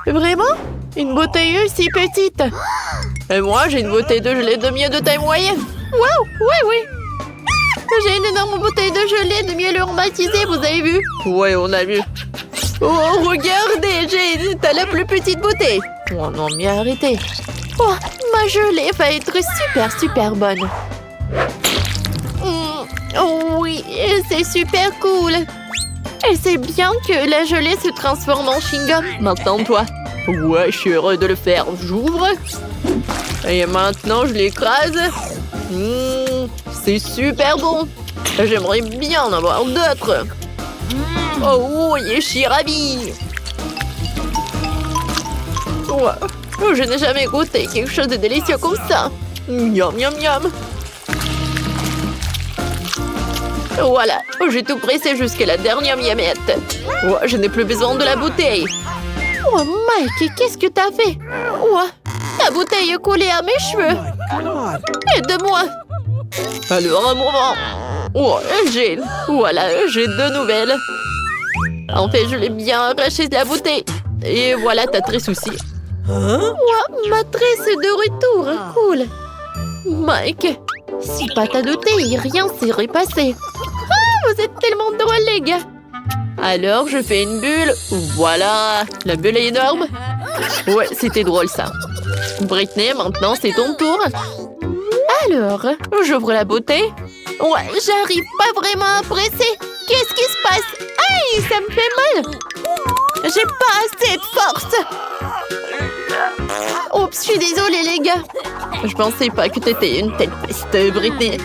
Vraiment? Une bouteille aussi petite? Et moi, j'ai une bouteille de gelée de miel de taille moyenne. Waouh! Oui, oui! J'ai une énorme bouteille de gelée de miel aromatisé, vous avez vu? Ouais, on a vu. Oh, regardez, t'as la plus petite bouteille. Oh non, mais arrêtez. Oh, ma gelée va être super bonne. Oh oui, c'est super cool. Et c'est bien que la gelée se transforme en chewing-gum. Maintenant, toi. Ouais, je suis heureux de le faire. J'ouvre. Et maintenant, je l'écrase. C'est super bon. J'aimerais bien en avoir d'autres. Oh oui, je suis ravie. Wow. Je n'ai jamais goûté quelque chose de délicieux comme ça. Miam, miam, miam. Voilà, j'ai tout pressé jusqu'à la dernière miamette. Je n'ai plus besoin de la bouteille. Oh, Mike, qu'est-ce que t'as fait? La bouteille est collée à mes cheveux. Aide-moi. Alors, un moment. Voilà, j'ai deux nouvelles. En fait, je l'ai bien arraché de la bouteille. Et voilà ta tresse aussi. Ma tresse est de retour. Cool. Mike, si pas t'as douté, rien s'est passé. Vous êtes tellement drôles, les gars. Alors, je fais une bulle. Voilà, la bulle est énorme. Ouais, c'était drôle, ça. Britney, maintenant, c'est ton tour. Alors, j'ouvre la bouteille. Ouais, j'arrive pas vraiment à presser. Qu'est-ce qui se passe? Aïe, ça me fait mal. J'ai pas assez de force. Oups, je suis désolée, les gars. Je pensais pas que t'étais une telle peste, Britney.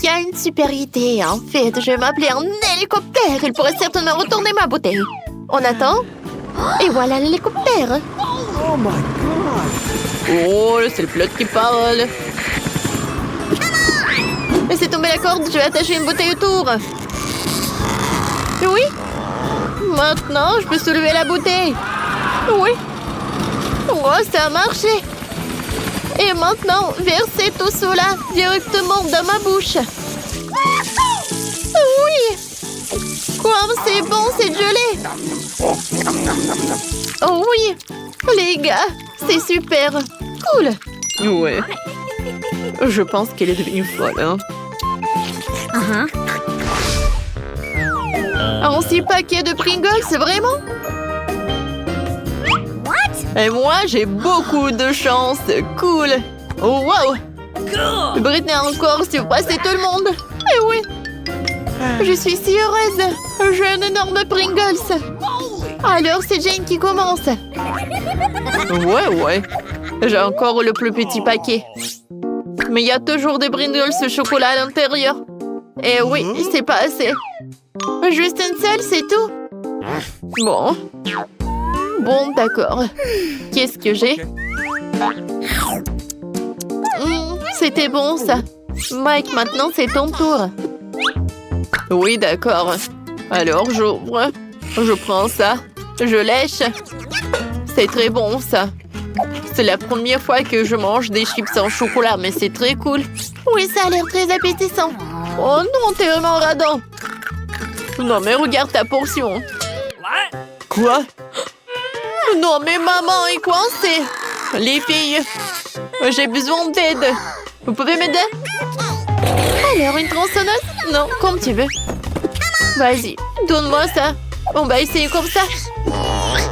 Il y a une super idée, en fait. Je vais m'appeler un hélicoptère. Il pourrait certainement retourner ma bouteille. On attend. Et voilà l'hélicoptère. Oh my God! Oh, c'est le pilote qui parle. Laissez tomber la corde, je vais attacher une bouteille autour. Oui. Maintenant, je peux soulever la bouteille. Oui. Oh, ça a marché. Et maintenant, versez tout cela directement dans ma bouche. Oui. Comme c'est bon, cette gelée. Oh oui. Les gars, c'est super. Cool. Ouais. Je pense qu'elle est devenue folle, hein. Un 6 paquets de Pringles, vraiment? Et moi, j'ai beaucoup de chance. Cool. Oh, wow. Britney a encore surpassé tout le monde. Eh oui. Je suis si heureuse. J'ai un énorme Pringles. Alors, c'est Jane qui commence. Ouais. J'ai encore le plus petit paquet. Mais il y a toujours des Pringles au chocolat à l'intérieur. Et oui, c'est pas assez. Juste une seule, c'est tout. Bon, d'accord. Qu'est-ce que j'ai? C'était bon, ça. Mike, maintenant, c'est ton tour. Oui, d'accord. Alors, j'ouvre. Je prends ça. Je lèche. C'est très bon, ça. C'est la première fois que je mange des chips en chocolat, mais c'est très cool. Oui, ça a l'air très appétissant. Oh non, t'es vraiment radin. Non, mais regarde ta portion. Quoi? Non, mais maman est coincée. Les filles, j'ai besoin d'aide. Vous pouvez m'aider? Alors, une tronçonneuse? Non, comme tu veux. Vas-y, donne-moi ça. On va essayer comme ça.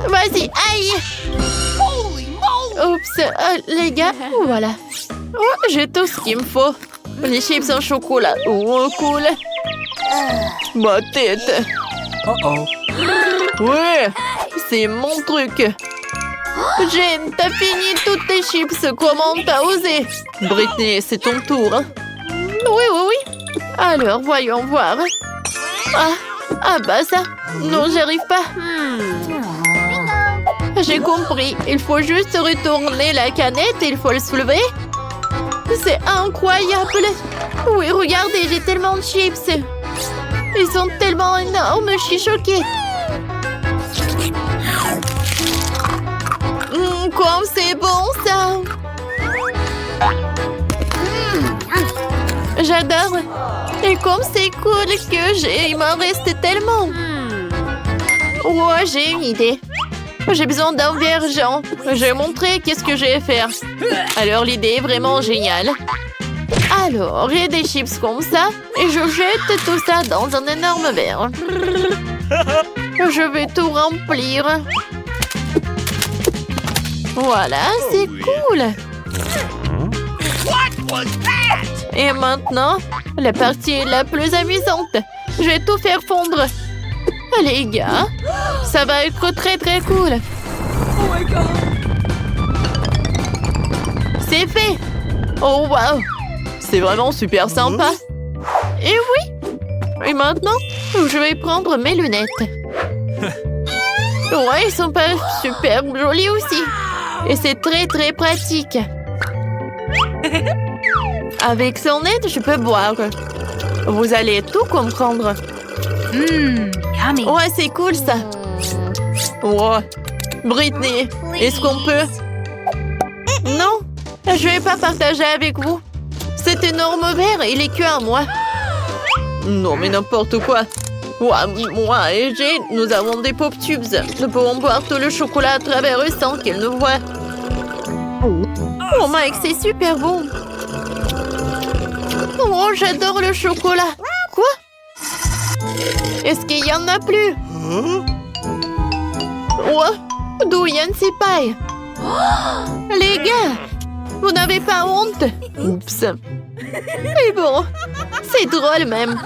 Vas-y, aïe! Oups, les gars, voilà. Oh, j'ai tout ce qu'il me faut. Les chips en chocolat. Oh, cool. Ma tête. Ouais, c'est mon truc. Jane, t'as fini toutes tes chips. Comment t'as osé? Britney, c'est ton tour. Oui. Alors, voyons voir. Ah bah ça. Non, j'y arrive pas. J'ai compris. Il faut juste retourner la canette et il faut le soulever. C'est incroyable. Oui, regardez, j'ai tellement de chips. Ils sont tellement énormes, je suis choquée. Comme c'est bon, ça. J'adore. Et comme c'est cool que il m'en reste tellement. Ouais, j'ai une idée. J'ai besoin d'un vergent. Je vais montrer qu'est-ce que je vais faire. Alors, l'idée est vraiment géniale. Alors, j'ai des chips comme ça. Et je jette tout ça dans un énorme verre. Je vais tout remplir. Voilà, c'est cool. Et maintenant, la partie la plus amusante. Je vais tout faire fondre. Les gars, ça va être très très cool. Oh my god. C'est fait. Oh wow. C'est vraiment super sympa. Et oui. Et maintenant, je vais prendre mes lunettes. Ouais, ils sont pas super jolis aussi. Et c'est très très pratique. Avec son aide, je peux boire. Vous allez tout comprendre. Yummy. Ouais, c'est cool ça. Ouais. Britney, est-ce qu'on peut... Non, je vais pas partager avec vous. Cet énorme verre, il est que à moi. Non, mais n'importe quoi. Ouais, moi et Jane, nous avons des pop tubes. Nous pouvons boire tout le chocolat à travers eux sans qu'elle nous voie. Oh Mike, c'est super bon. Oh, j'adore le chocolat. Quoi? Est-ce qu'il y en a plus? Ouais, d'où viennent ces pailles? Les gars, vous n'avez pas honte? Oups. Mais bon, c'est drôle même.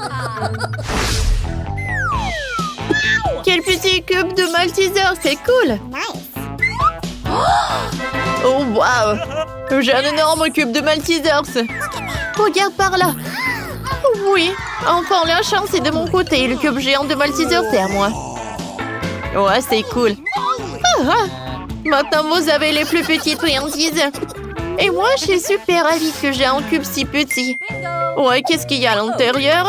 Quel petit cube de Malteser, c'est cool. Oh wow, j'ai un énorme cube de Maltesers. Regarde par là. Oui, enfin la chance est de mon côté. Le cube géant de Maltesers, c'est à moi. Ouais, c'est cool. Maintenant, vous avez les plus petites friandises. Et moi, je suis super ravie que j'ai un cube si petit. Ouais, qu'est-ce qu'il y a à l'intérieur?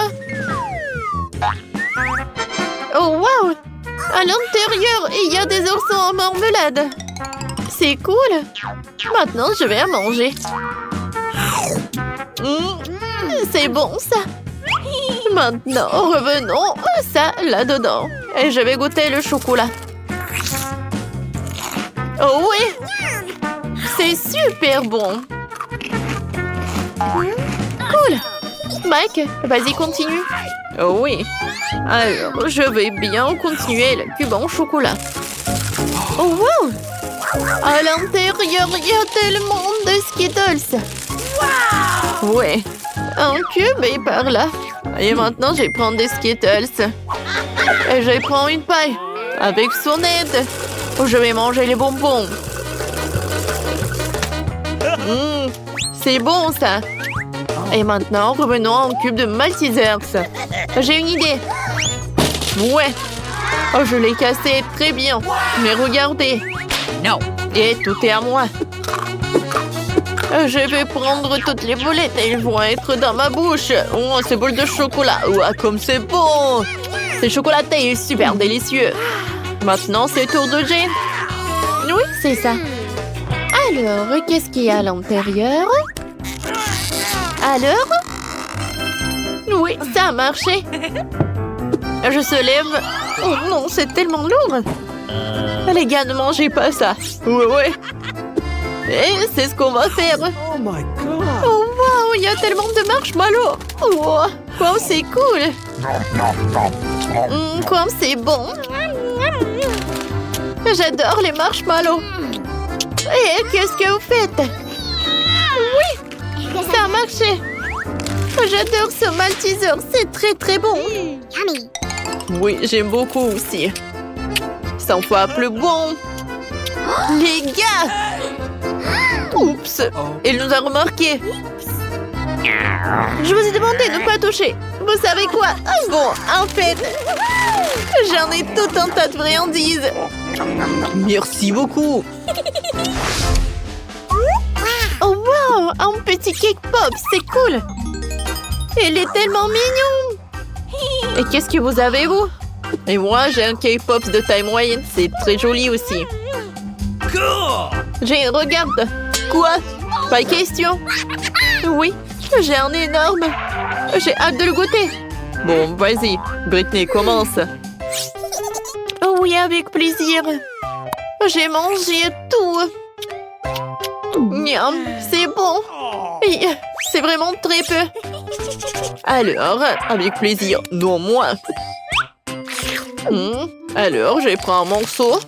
Oh, wow! À l'intérieur, il y a des oursons en marmelade. C'est cool. Maintenant, je vais à manger. C'est bon, ça. Maintenant, revenons à ça, là-dedans. Et je vais goûter le chocolat. Oh oui! C'est super bon. Cool. Mike, vas-y, continue. Oh oui. Alors, je vais bien continuer le cube en chocolat. Oh wow! À l'intérieur, il y a tellement de Skittles. Ouais. Un cube est par là. Et maintenant, je vais prendre des Skittles. Et je vais prendre une paille. Avec son aide. Je vais manger les bonbons. C'est bon, ça. Et maintenant, revenons à un cube de Maltesers. J'ai une idée. Ouais. Oh, je l'ai cassé très bien. Mais regardez. No. Et tout est à moi. Je vais prendre toutes les boulettes et elles vont être dans ma bouche. Oh, ces boules de chocolat. Ouah, comme c'est bon. C'est chocolaté et super délicieux. Maintenant, c'est tour de Jane. Oui, c'est ça. Alors, qu'est-ce qu'il y a à l'intérieur? Alors? Oui, ça a marché. Je se lève. Oh non, c'est tellement lourd. Les gars, ne mangez pas ça. Ouais. Et c'est ce qu'on va faire. Oh my god. Oh wow, il y a tellement de marshmallows. Wow, wow, c'est cool. Comme c'est bon. J'adore les marshmallows. Et qu'est-ce que vous faites? Oui, ça a marché. J'adore ce Malteser, c'est très très bon. Oui, j'aime beaucoup aussi. 100 fois plus bon. Les gars! Oups! Il nous a remarqué. Je vous ai demandé de ne pas toucher. Vous savez quoi? Bon, en fait, j'en ai tout un tas de friandises. Merci beaucoup. Oh wow! Un petit cake pop, c'est cool. Il est tellement mignon. Et qu'est-ce que vous avez, vous? Et moi, j'ai un cake pop de taille moyenne. C'est très joli aussi. J'ai regarde. Quoi? Pas question. Oui, j'ai un énorme. J'ai hâte de le goûter. Bon, vas-y. Britney, commence. Oh oui, avec plaisir. J'ai mangé tout. Miam, c'est bon. Oui, c'est vraiment très peu. Alors, avec plaisir, non moins. Alors, je prends un morceau.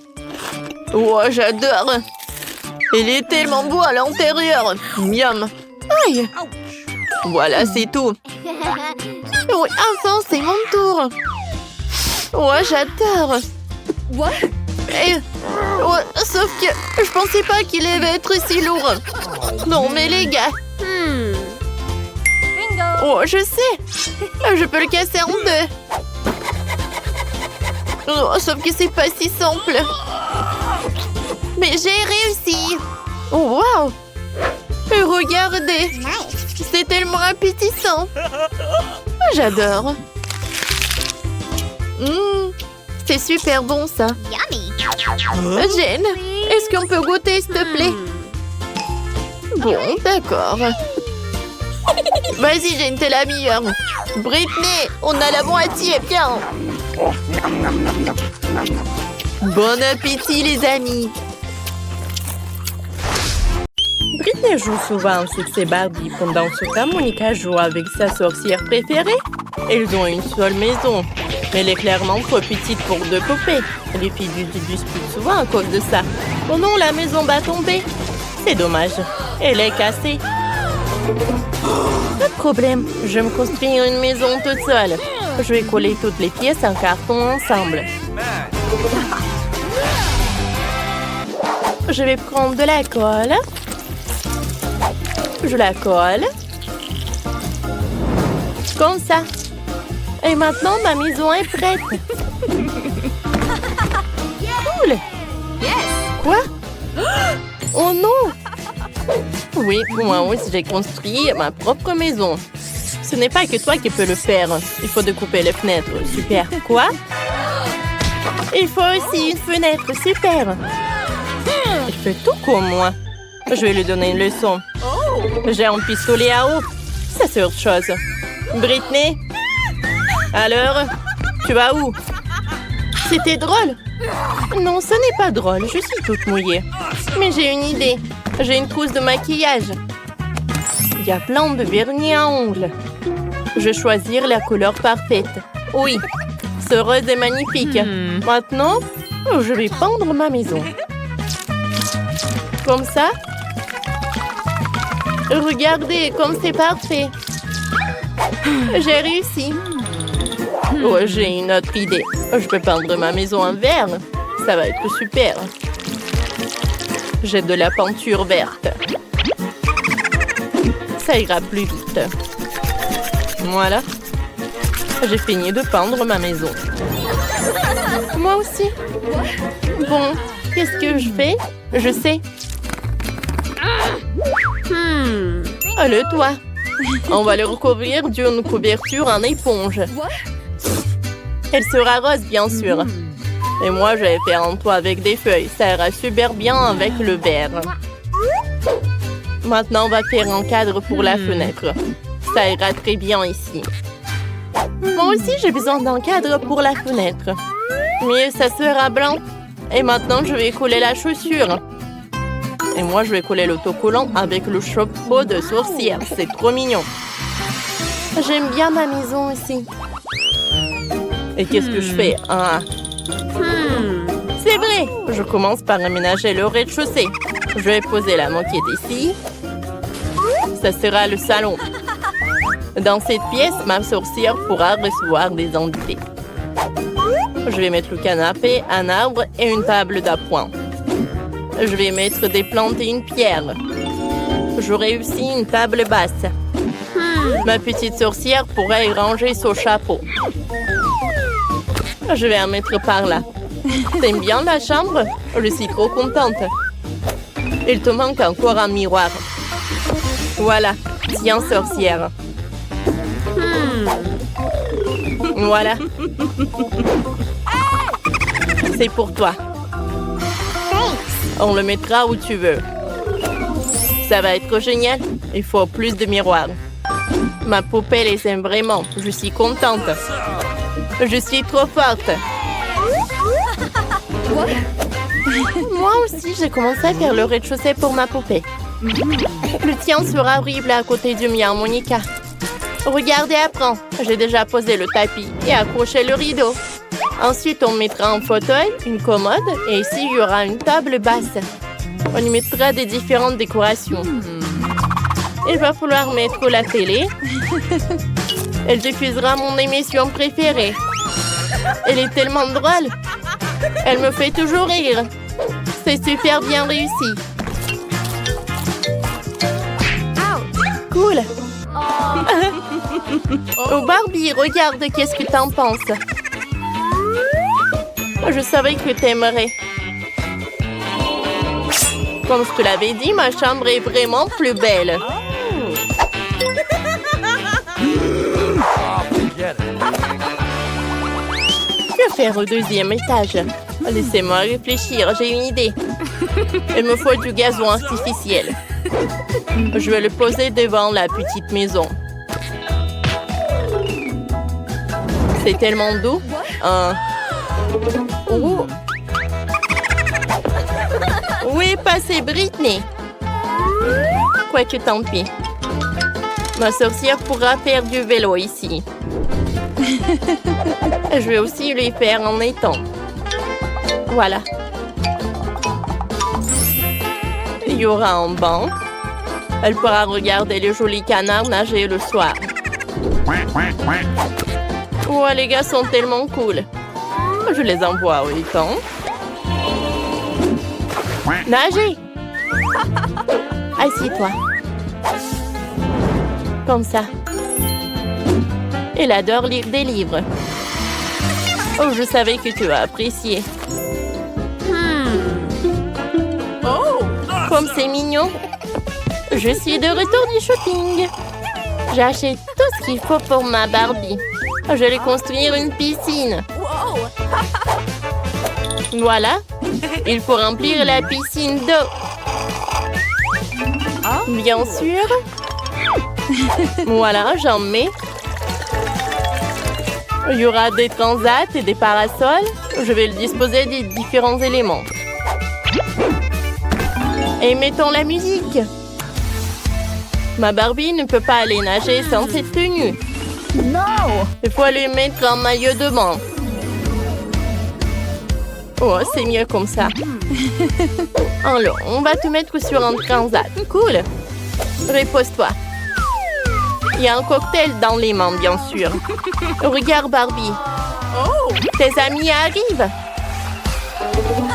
Oh, j'adore. Il est tellement beau à l'intérieur. Miam. Aïe. Voilà, c'est tout. Oui, enfin, c'est mon tour. Oh, j'adore. Et, oh, sauf que je pensais pas qu'il allait être si lourd. Non, mais les gars. Oh, je sais. Je peux le casser en deux. Oh, sauf que c'est pas si simple. Mais j'ai réussi. Oh, wow. Regardez. C'est tellement appétissant. J'adore. C'est super bon, ça. Jen, est-ce qu'on peut goûter, s'il te plaît? Bon, d'accord. Vas-y, Jen, t'es la meilleure. Britney, on a la moitié, viens. Bon appétit, les amis. Britney joue souvent avec ses Barbie. Pendant ce temps, Monica joue avec sa sorcière préférée. Ils ont une seule maison. Elle est clairement trop petite pour deux poupées. Les filles disputent souvent à cause de ça. Oh non, la maison va tomber. C'est dommage. Elle est cassée. Pas de problème. Je vais me construire une maison toute seule. Je vais coller toutes les pièces en carton ensemble. Je vais prendre de la colle. Je la colle. Comme ça. Et maintenant, ma maison est prête. Cool. Quoi? Oh non! Oui, moi aussi, j'ai construit ma propre maison. Ce n'est pas que toi qui peux le faire. Il faut découper les fenêtres. Super. Quoi? Il faut aussi une fenêtre. Super. Il fait tout comme moi. Je vais lui donner une leçon. J'ai un pistolet à eau. Ça, c'est autre chose. Britney? Alors? Tu vas où? C'était drôle. Non, ce n'est pas drôle. Je suis toute mouillée. Mais j'ai une idée. J'ai une trousse de maquillage. Il y a plein de vernis à ongles. Je vais choisir la couleur parfaite. Oui, ce rose est magnifique. Maintenant, je vais peindre ma maison. Comme ça. Regardez comme c'est parfait. J'ai réussi. Oh, j'ai une autre idée. Je peux peindre ma maison en vert. Ça va être super. J'ai de la peinture verte. Ça ira plus vite. Voilà. J'ai fini de peindre ma maison. Moi aussi. Bon, qu'est-ce que je fais? Je sais. Le toit. On va le recouvrir d'une couverture en éponge. Elle sera rose, bien sûr. Et moi, je vais faire un toit avec des feuilles. Ça ira super bien avec le vert. Maintenant, on va faire un cadre pour la fenêtre. Ça ira très bien ici. Moi aussi, j'ai besoin d'un cadre pour la fenêtre. Mais ça sera blanc. Et maintenant, je vais coller la chaussure. Et moi, je vais coller l'autocollant avec le chapeau de sorcière. C'est trop mignon. J'aime bien ma maison ici. Et qu'est-ce que je fais? C'est vrai. Je commence par aménager le rez-de-chaussée. Je vais poser la moquette ici. Ça sera le salon. Dans cette pièce, ma sorcière pourra recevoir des invités. Je vais mettre le canapé, un arbre et une table d'appoint. Je vais mettre des plantes et une pierre. J'aurai aussi une table basse. Ma petite sorcière pourra y ranger son chapeau. Je vais en mettre par là. T'aimes bien la chambre? Je suis trop contente. Il te manque encore un miroir. Voilà. Tiens, sorcière. Voilà. C'est pour toi. On le mettra où tu veux. Ça va être génial. Il faut plus de miroirs. Ma poupée les aime vraiment. Je suis contente. Je suis trop forte. Moi aussi, j'ai commencé à faire le rez-de-chaussée pour ma poupée. Le tien sera horrible à côté du mien, Monica. Regarde et apprends. J'ai déjà posé le tapis et accroché le rideau. Ensuite, on mettra un fauteuil, une commode et ici, il y aura une table basse. On y mettra des différentes décorations. Il va falloir mettre la télé. Elle diffusera mon émission préférée. Elle est tellement drôle. Elle me fait toujours rire. C'est super bien réussi. Cool. Oh Barbie, regarde, qu'est-ce que t'en penses? Je savais que t'aimerais. Comme je te l'avais dit, ma chambre est vraiment plus belle. Que faire au deuxième étage? Laissez-moi réfléchir, j'ai une idée. Il me faut du gazon artificiel. Je vais le poser devant la petite maison. C'est tellement doux. Oh. Où est passée Britney? Quoique tant pis. Ma sorcière pourra faire du vélo ici. Je vais aussi lui faire en étang. Voilà. Il y aura un banc. Elle pourra regarder les jolis canards nager le soir. Oh, les gars sont tellement cool. Je les envoie au étang. Nager! Assieds-toi. Comme ça. Elle adore lire des livres. Oh, je savais que tu as apprécié. Oh, comme c'est mignon. Je suis de retour du shopping. J'ai acheté tout ce qu'il faut pour ma Barbie. Je vais construire une piscine. Voilà. Il faut remplir la piscine d'eau. Bien sûr. Voilà, j'en mets. Il y aura des transats et des parasols. Je vais le disposer des différents éléments. Et mettons la musique. Ma Barbie ne peut pas aller nager sans cette tenue. Non! Il faut lui mettre un maillot de bain. Oh, c'est mieux comme ça. Alors, on va te mettre sur un transat. Cool. Repose-toi. Il y a un cocktail dans les mains, bien sûr. Regarde, Barbie. Tes amis arrivent.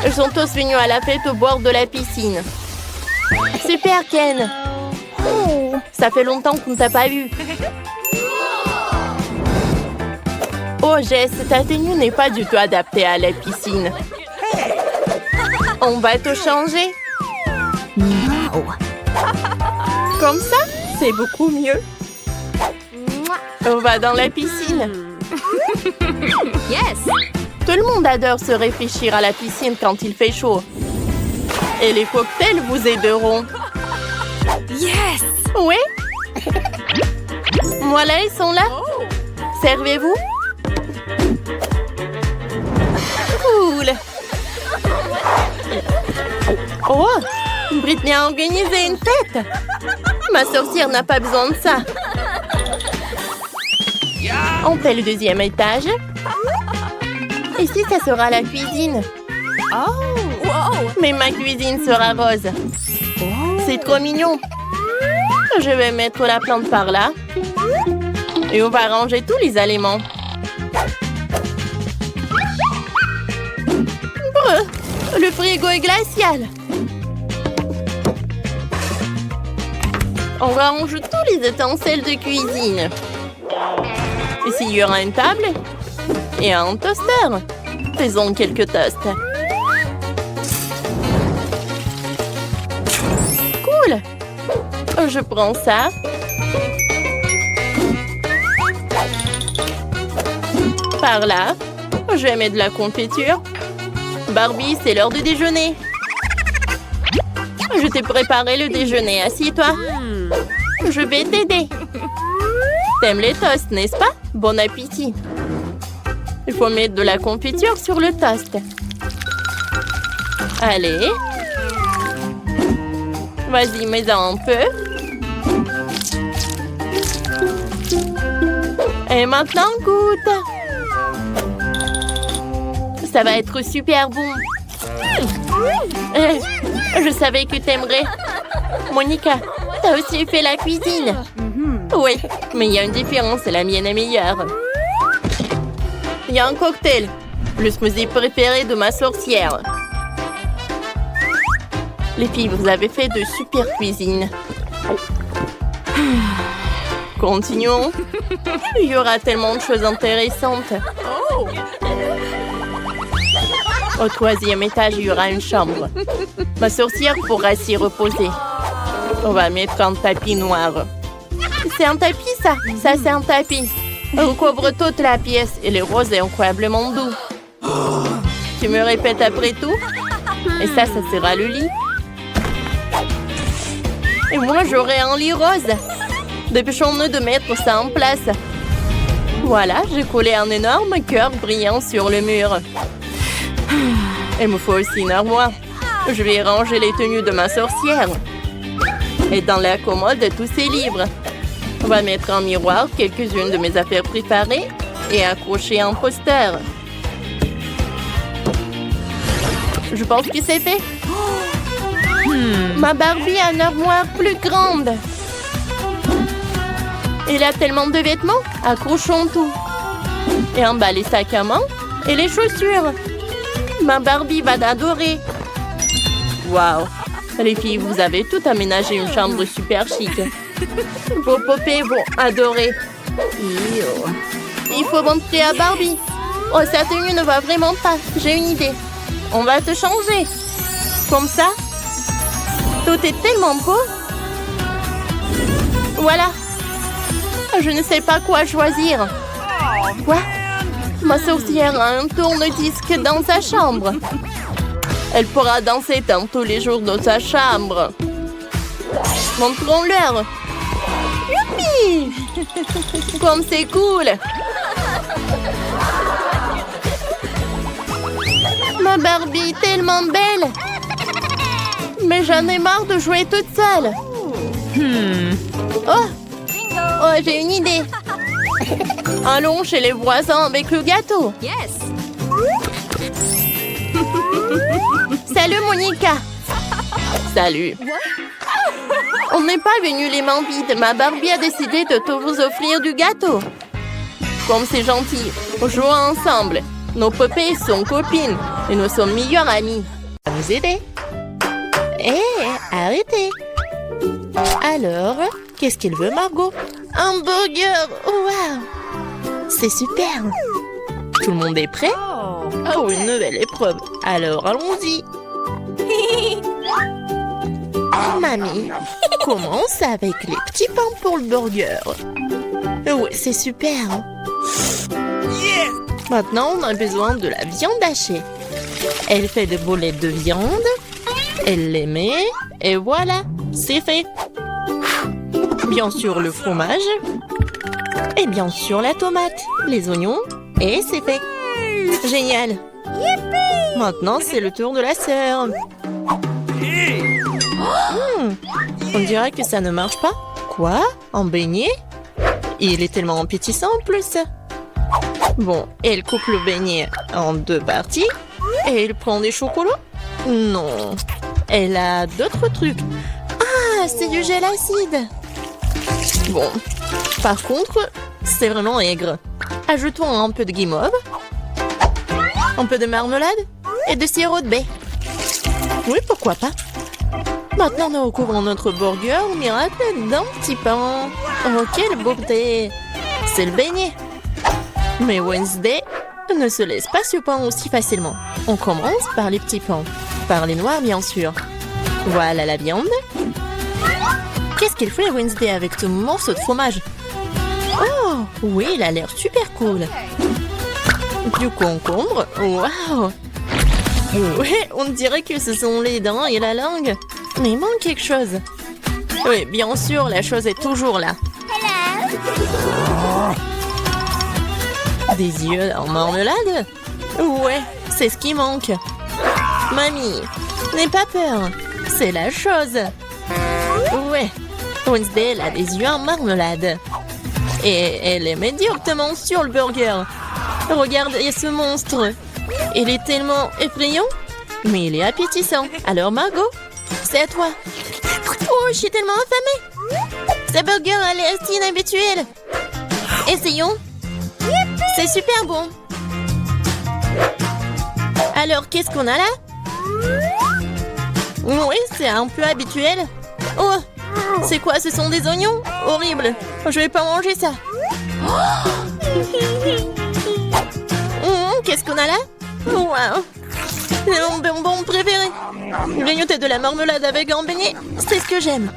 Ils sont tous venus à la fête au bord de la piscine. Super, Ken. Ça fait longtemps qu'on ne t'a pas vu. Oh, Jess, ta tenue n'est pas du tout adaptée à la piscine. On va te changer. Comme ça, c'est beaucoup mieux. On va dans la piscine. Yes! Tout le monde adore se réfléchir à la piscine quand il fait chaud. Et les cocktails vous aideront. Yes! Oui? Voilà, ils sont là. Servez-vous. Cool. Oh, Britney a organisé une fête. Ma sorcière n'a pas besoin de ça. On fait le deuxième étage. Ici, ça sera la cuisine. Mais ma cuisine sera rose. C'est trop mignon. Je vais mettre la plante par là. Et on va ranger tous les aliments. Brr, le frigo est glacial. On range tous les ustensiles de cuisine. Ici, il y aura une table et un toaster. Faisons quelques toasts. Cool. Je prends ça. Par là. Je vais mettre de la confiture. Barbie, c'est l'heure du déjeuner. Je t'ai préparé le déjeuner. Assieds-toi. Je vais t'aider. T'aimes les toasts, n'est-ce pas? Bon appétit. Il faut mettre de la confiture sur le toast. Allez. Vas-y, mets-en un peu. Et maintenant, goûte. Ça va être super bon. Je savais que t'aimerais. Monica, t'as aussi fait la cuisine. Oui, mais il y a une différence, la mienne est meilleure. Il y a un cocktail, le smoothie préféré de ma sorcière. Les filles, vous avez fait de super cuisine. Continuons. Il y aura tellement de choses intéressantes. Au 3e étage, il y aura une chambre. Ma sorcière pourra s'y reposer. On va mettre un tapis noir. C'est un tapis, ça? Ça, c'est un tapis. On couvre toute la pièce et le rose est incroyablement doux. Tu me répètes après tout? Et ça sera le lit. Et moi, j'aurai un lit rose. Dépêchons-nous de mettre ça en place. Voilà, j'ai collé un énorme cœur brillant sur le mur. Il me faut aussi une armoire. Je vais ranger les tenues de ma sorcière. Et dans la commode, tous ces livres. On va mettre en miroir quelques-unes de mes affaires préparées et accrocher un poster. Je pense que c'est fait. Ma Barbie a une armoire plus grande. Elle a tellement de vêtements. Accrochons tout. Et en bas les sacs à main et les chaussures. Ma Barbie va adorer. Waouh! Les filles, vous avez tout aménagé une chambre super chic. Vos poupées vont adorer. Il faut montrer à Barbie. Oh, sa tenue ne va vraiment pas. J'ai une idée. On va te changer. Comme ça. Tout est tellement beau. Voilà. Je ne sais pas quoi choisir. Quoi? Ma sorcière a un tourne-disque dans sa chambre. Elle pourra danser dans tous les jours dans sa chambre. Montrons-leur. Youpi! Comme c'est cool! Ma Barbie est tellement belle! Mais j'en ai marre de jouer toute seule. Oh, j'ai une idée. Allons chez les voisins avec le gâteau. Yes. Salut, Monica. Salut. On n'est pas venu les mains vides. Ma Barbie a décidé de te vous offrir du gâteau. Comme c'est gentil, jouons ensemble. Nos poupées sont copines et nous sommes meilleures amies. À vous aider. Arrêtez. Alors, qu'est-ce qu'il veut, Margot? Un burger. Waouh. C'est super. Tout le monde est prêt? Oh, une nouvelle épreuve. Alors, allons-y. Mamie, commence avec les petits pains pour le burger. Oui, c'est super. Maintenant, on a besoin de la viande hachée. Elle fait des boulettes de viande. Elle les met. Et voilà, c'est fait. Bien sûr, le fromage. Et bien sûr, la tomate, les oignons. Et c'est fait. Génial. Maintenant, c'est le tour de la sœur. On dirait que ça ne marche pas. Quoi? Un beignet? Il est tellement appétissant en plus. Bon, elle coupe le beignet en 2 parties. Et elle prend des chocolats? Non. Elle a d'autres trucs. Ah, c'est du gel acide. Bon, par contre, c'est vraiment aigre. Ajoutons un peu de guimauve. Un peu de marmelade et de sirop de baie. Oui, pourquoi pas. Maintenant, nous recouvrons notre burger au miracle d'un petit pain. Oh, quelle beauté! C'est le beignet. Mais Wednesday ne se laisse pas surprendre aussi facilement. On commence par les petits pains. Par les noirs, bien sûr. Voilà la viande. Qu'est-ce qu'il fait Wednesday avec ce morceau de fromage? Oh, oui, il a l'air super cool. Du concombre. Waouh! Oui, on dirait que ce sont les dents et la langue. Mais il manque quelque chose. Oui, bien sûr, la chose est toujours là. Des yeux en marmelade? Ouais, c'est ce qui manque. Mamie, n'aie pas peur. C'est la chose. Ouais, Wednesday, elle a des yeux en marmelade. Et elle est médiocrement sur le burger. Regardez ce monstre. Il est tellement effrayant, mais il est appétissant. Alors Margot, c'est à toi. Oh, je suis tellement affamée. Ce burger a l'air si inhabituel. Essayons. C'est super bon. Alors, qu'est-ce qu'on a là? Oui, c'est un peu habituel. Oh, c'est quoi? Ce sont des oignons? Horrible. Je vais pas manger ça. Qu'est-ce qu'on a là? Wow. C'est mon bonbon préféré. Grignoter de la marmelade avec un beignet, c'est ce que j'aime.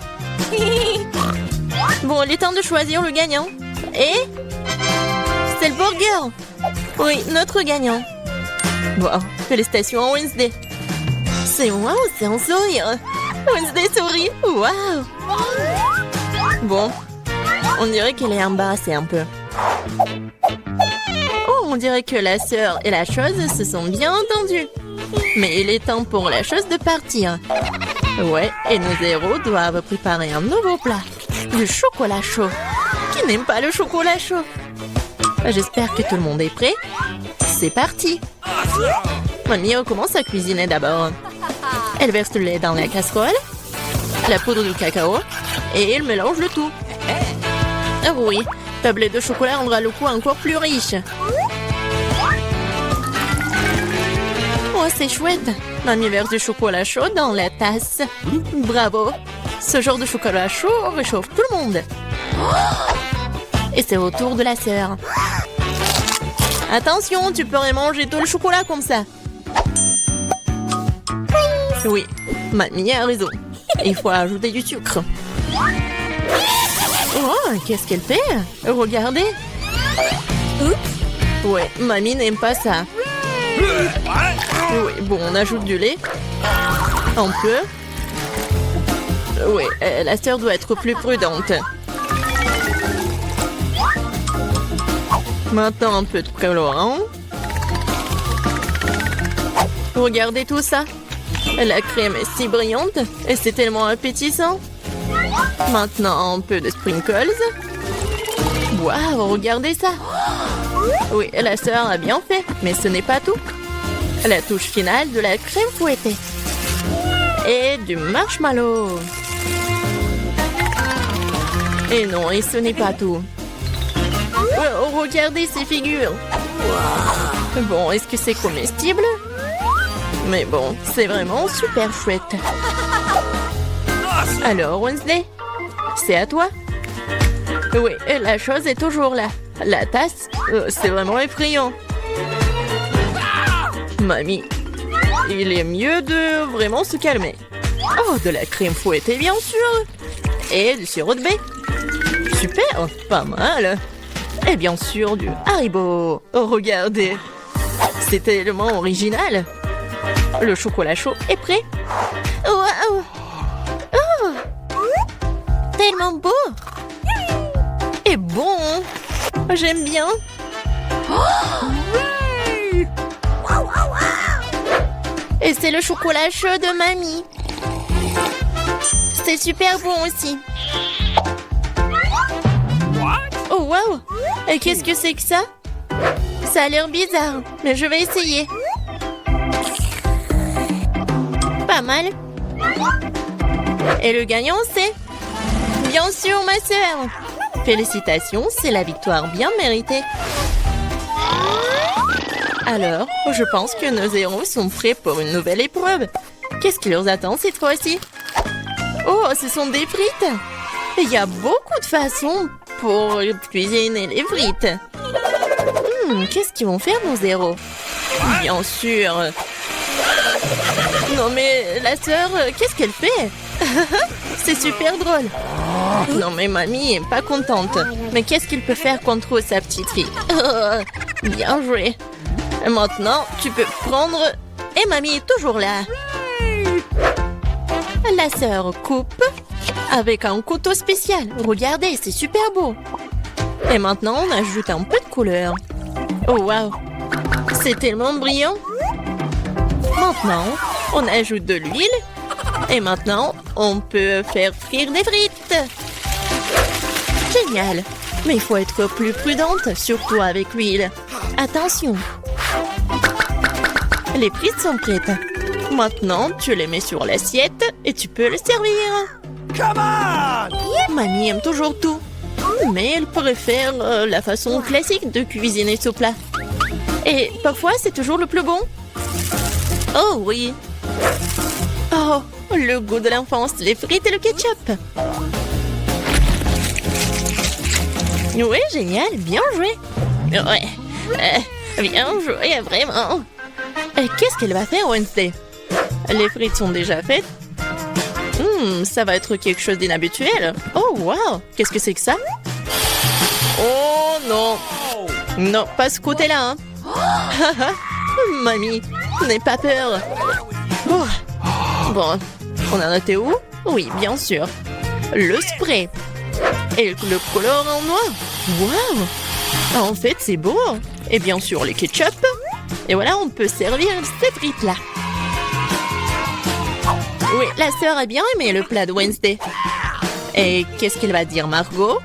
Bon, il est temps de choisir le gagnant. Et c'est le burger. Oui, notre gagnant. Wow, félicitations à Wednesday. C'est wow, c'est un sourire. Wednesday sourit. Wow. Bon, on dirait qu'elle est embarrassée un peu. Oh, on dirait que la sœur et la chose se sont bien entendues. Mais il est temps pour la chose de partir. Ouais, et nos héros doivent préparer un nouveau plat. Du chocolat chaud. Qui n'aime pas le chocolat chaud? J'espère que tout le monde est prêt. C'est parti. Mamie commence à cuisiner d'abord. Elle verse le lait dans la casserole, la poudre de cacao, et elle mélange le tout. Ah oui, tablette de chocolat rendra le goût encore plus riche. Oh, c'est chouette. Mamie verse du chocolat chaud dans la tasse. Bravo. Ce genre de chocolat chaud réchauffe tout le monde. Et c'est au tour de la sœur. Attention, tu pourrais manger tout le chocolat comme ça. Oui, Mamie a raison. Il faut ajouter du sucre. Oh, qu'est-ce qu'elle fait? Regardez. Ouais, Mamie n'aime pas ça. Oui, bon, on ajoute du lait. Un peu. Oui, la sœur doit être plus prudente. Maintenant, un peu de colorant. Regardez tout ça. La crème est si brillante et c'est tellement appétissant. Maintenant, un peu de sprinkles. Waouh, regardez ça. Oui, la sœur a bien fait, mais ce n'est pas tout. La touche finale de la crème fouettée. Et du marshmallow. Et non, et ce n'est pas tout. Oh, regardez ces figures. Bon, est-ce que c'est comestible? Mais bon, c'est vraiment super chouette. Alors, Wednesday, c'est à toi. Oui, la chose est toujours là. La tasse, c'est vraiment effrayant. Mamie, il est mieux de vraiment se calmer. Oh, de la crème fouettée, bien sûr. Et du sirop de baie. Super, pas mal. Et bien sûr, du Haribo. Oh, regardez. C'est tellement original. Le chocolat chaud est prêt. Wow. Oh, tellement beau. Et bon. J'aime bien. Et c'est le chocolat chaud de Mamie. C'est super bon aussi. Oh, wow. Et qu'est-ce que c'est que ça? Ça a l'air bizarre, mais je vais essayer. Pas mal. Et le gagnant, c'est... Bien sûr, ma sœur. Félicitations, c'est la victoire bien méritée. Alors, je pense que nos héros sont prêts pour une nouvelle épreuve. Qu'est-ce qui leur attend cette fois-ci? Oh, ce sont des frites. Il y a beaucoup de façons pour cuisiner les frites. Qu'est-ce qu'ils vont faire, nos héros? Bien sûr. Non mais, la sœur, qu'est-ce qu'elle fait? C'est super drôle. Non mais Mamie est pas contente. Mais qu'est-ce qu'il peut faire contre sa petite fille? Bien joué. Maintenant, tu peux prendre... Et Mamie est toujours là. La sœur coupe avec un couteau spécial. Regardez, c'est super beau. Et maintenant, on ajoute un peu de couleur. Oh, wow. C'est tellement brillant. Maintenant, On ajoute de l'huile. Et maintenant, on peut faire frire des frites. Génial. Mais il faut être plus prudente, surtout avec l'huile. Attention. Les frites sont prêtes. Maintenant, tu les mets sur l'assiette et tu peux les servir. Come on! Mamie aime toujours tout. Mais elle préfère la façon classique de cuisiner ce plat. Et parfois, c'est toujours le plus bon. Oh oui. Oh, le goût de l'enfance, les frites et le ketchup. Oui, génial, bien joué. Ouais, bien joué, vraiment. Qu'est-ce qu'elle va faire, Wednesday? Les frites sont déjà faites. Ça va être quelque chose d'inhabituel. Oh, wow, qu'est-ce que c'est que ça? Oh non. Non, pas ce côté-là. Hein. Mamie, n'aie pas peur. Oh. Bon, on en était où? Oui, bien sûr. Le spray. Et le color en noir. Waouh! En fait, c'est beau. Et bien sûr, le ketchup. Et voilà, on peut servir ces frites-là. Oui, la sœur a bien aimé le plat de Wednesday. Et qu'est-ce qu'elle va dire, Margot?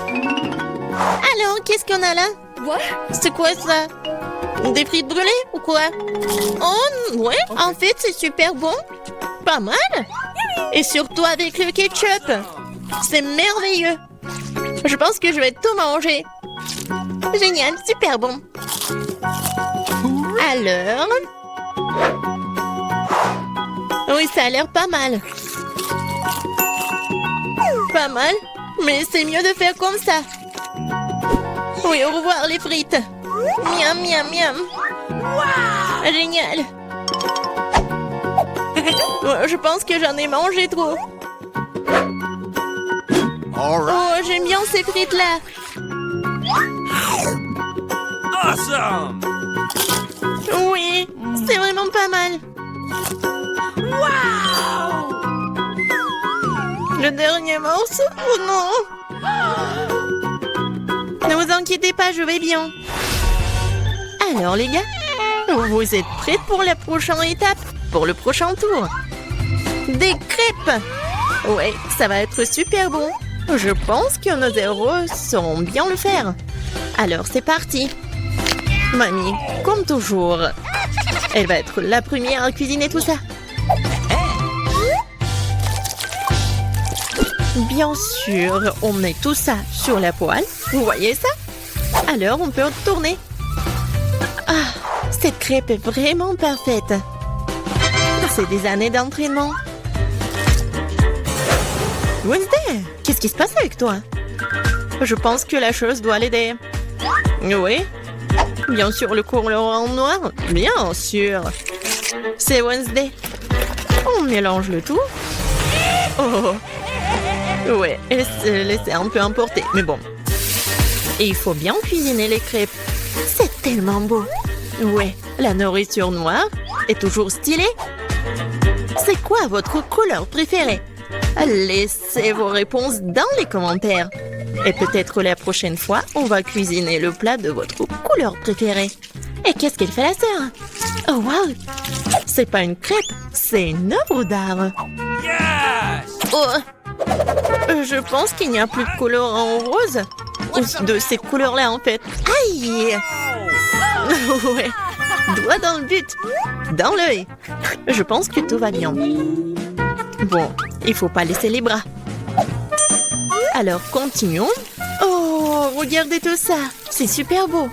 Alors, qu'est-ce qu'on a là? C'est quoi ça? Des frites brûlées ou quoi? Oh, ouais, en fait, c'est super bon. Pas mal. Et surtout avec le ketchup. C'est merveilleux. Je pense que je vais tout manger. Génial, super bon. Alors... Oui, ça a l'air pas mal. Pas mal, mais c'est mieux de faire comme ça. Oui, au revoir les frites. Miam, miam, miam. Wow! Génial. Je pense que j'en ai mangé trop. Oh, j'aime bien ces frites-là. Awesome! Oui, c'est vraiment pas mal. Wow! Le dernier morceau? Oh non! Ne vous inquiétez pas, je vais bien. Alors les gars, vous êtes prêts pour la prochaine étape? Pour le prochain tour? Des crêpes! Ouais, ça va être super bon. Je pense que nos héros sauront bien le faire. Alors c'est parti. Mamie, comme toujours, elle va être la première à cuisiner tout ça. Bien sûr, on met tout ça sur la poêle. Vous voyez ça? Alors, on peut tourner. Ah, cette crêpe est vraiment parfaite. C'est des années d'entraînement. Wednesday, qu'est-ce qui se passe avec toi? Je pense que la chose doit l'aider. Oui? Bien sûr, le couleur en noir? Bien sûr. C'est Wednesday. On mélange le tout. Oh! Ouais, elle s'est laissée un peu emporter, mais bon. Et il faut bien cuisiner les crêpes. C'est tellement beau. Ouais, la nourriture noire est toujours stylée. C'est quoi votre couleur préférée? Laissez vos réponses dans les commentaires. Et peut-être la prochaine fois, on va cuisiner le plat de votre couleur préférée. Et qu'est-ce qu'elle fait la sœur? Oh wow! C'est pas une crêpe, c'est une œuvre d'art. Yes! Oh! Je pense qu'il n'y a plus de couleur en rose. Ou de cette couleur-là, en fait. Aïe! Ouais. Doigt dans le but. Dans l'œil. Je pense que tout va bien. Bon, il faut pas laisser les bras. Alors, continuons. Oh, regardez tout ça. C'est super beau.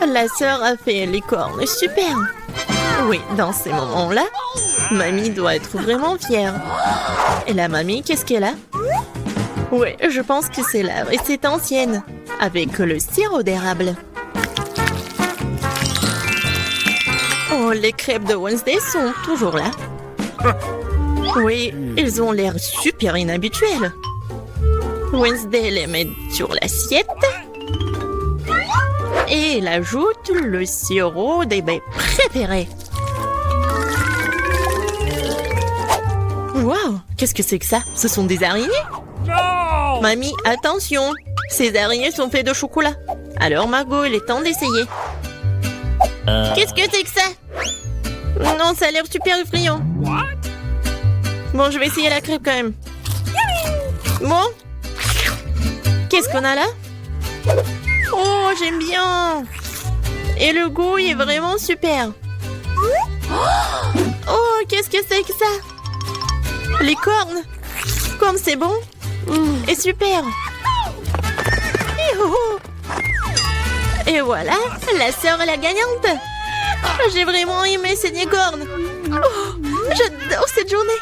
La sœur a fait les cornes. Super. Oui, dans ces moments-là, mamie doit être vraiment fière. Et la mamie, qu'est-ce qu'elle a? Oui, je pense que c'est la recette ancienne, avec le sirop d'érable. Oh, les crêpes de Wednesday sont toujours là. Oui, ils ont l'air super inhabituels. Wednesday les met sur l'assiette. Et elle ajoute le sirop des baies préférés. Waouh, qu'est-ce que c'est que ça? Ce sont des araignées? No! Mamie, attention! Ces araignées sont faites de chocolat. Alors Margot, il est temps d'essayer. Qu'est-ce que c'est que ça? Non, ça a l'air super effrayant. Bon, je vais essayer la crêpe quand même. Bon. Qu'est-ce qu'on a là? Oh, j'aime bien. Et le goût est vraiment super. Oh, qu'est-ce que c'est que ça? Les cornes. Comme c'est bon. Et super. Et voilà, la sœur est la gagnante. J'ai vraiment aimé ces cornes. Oh, j'adore cette journée.